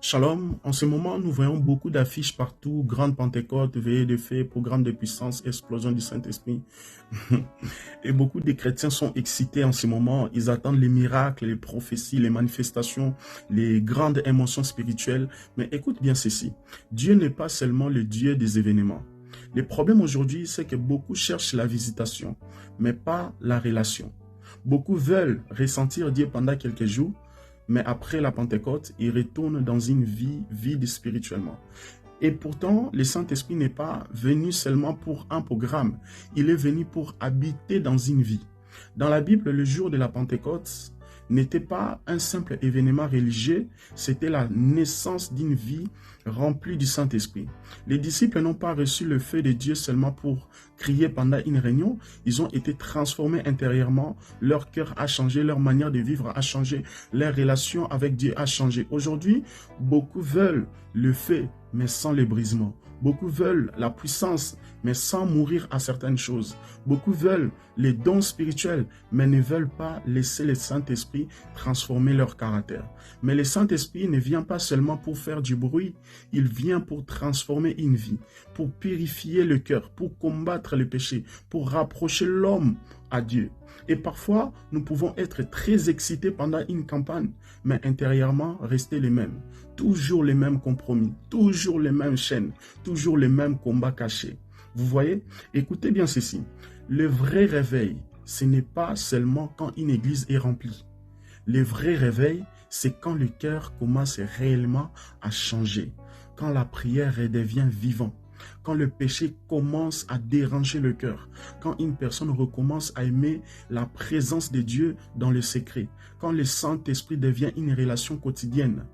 Shalom, en ce moment, nous voyons beaucoup d'affiches partout, Grande Pentecôte, veillée de feu, programme de puissance, explosion du Saint-Esprit. Et beaucoup de chrétiens sont excités en ce moment, ils attendent les miracles, les prophéties, les manifestations, les grandes émotions spirituelles. Mais écoute bien ceci, Dieu n'est pas seulement le Dieu des événements. Le problème aujourd'hui, c'est que beaucoup cherchent la visitation, mais pas la relation. Beaucoup veulent ressentir Dieu pendant quelques jours, mais après la Pentecôte, ils retournent dans une vie vide spirituellement. Et pourtant, le Saint-Esprit n'est pas venu seulement pour un programme, il est venu pour habiter dans une vie. Dans la Bible, le jour de la Pentecôte n'était pas un simple événement religieux, c'était la naissance d'une vie remplie du Saint-Esprit. Les disciples n'ont pas reçu le feu de Dieu seulement pour crier pendant une réunion, ils ont été transformés intérieurement, leur cœur a changé, leur manière de vivre a changé, leur relation avec Dieu a changé. Aujourd'hui, beaucoup veulent le feu, mais sans le brisement. Beaucoup veulent la puissance, mais sans mourir à certaines choses. Beaucoup veulent les dons spirituels, mais ne veulent pas laisser le Saint-Esprit transformer leur caractère. Mais le Saint-Esprit ne vient pas seulement pour faire du bruit, il vient pour transformer une vie, pour purifier le cœur, pour combattre le péché, pour rapprocher l'homme à Dieu. Et parfois, nous pouvons être très excités pendant une campagne, mais intérieurement rester les mêmes. Toujours les mêmes compromis, toujours les mêmes chaînes, toujours les mêmes combats cachés. Vous voyez? Écoutez bien ceci. Le vrai réveil, ce n'est pas seulement quand une église est remplie. Le vrai réveil, c'est quand le cœur commence réellement à changer, quand la prière redevient vivante, quand le péché commence à déranger le cœur, quand une personne recommence à aimer la présence de Dieu dans le secret, quand le Saint-Esprit devient une relation quotidienne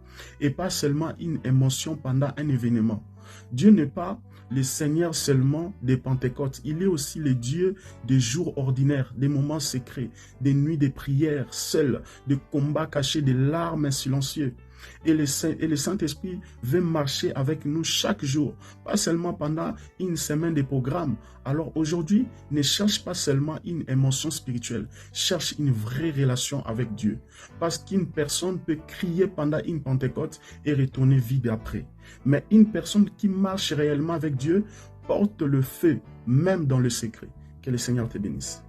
et pas seulement une émotion pendant un événement. Dieu n'est pas le Seigneur seulement des Pentecôtes, il est aussi le Dieu des jours ordinaires, des moments secrets, des nuits de prière seules, de combats cachés, des larmes silencieuses. Et le Saint-Esprit veut marcher avec nous chaque jour, pas seulement pendant une semaine de programme. Alors aujourd'hui, ne cherche pas seulement une émotion spirituelle, cherche une vraie relation avec Dieu. Parce qu'une personne peut crier pendant une Pentecôte et retourner vide après. Mais une personne qui marche réellement avec Dieu porte le feu, même dans le secret. Que le Seigneur te bénisse.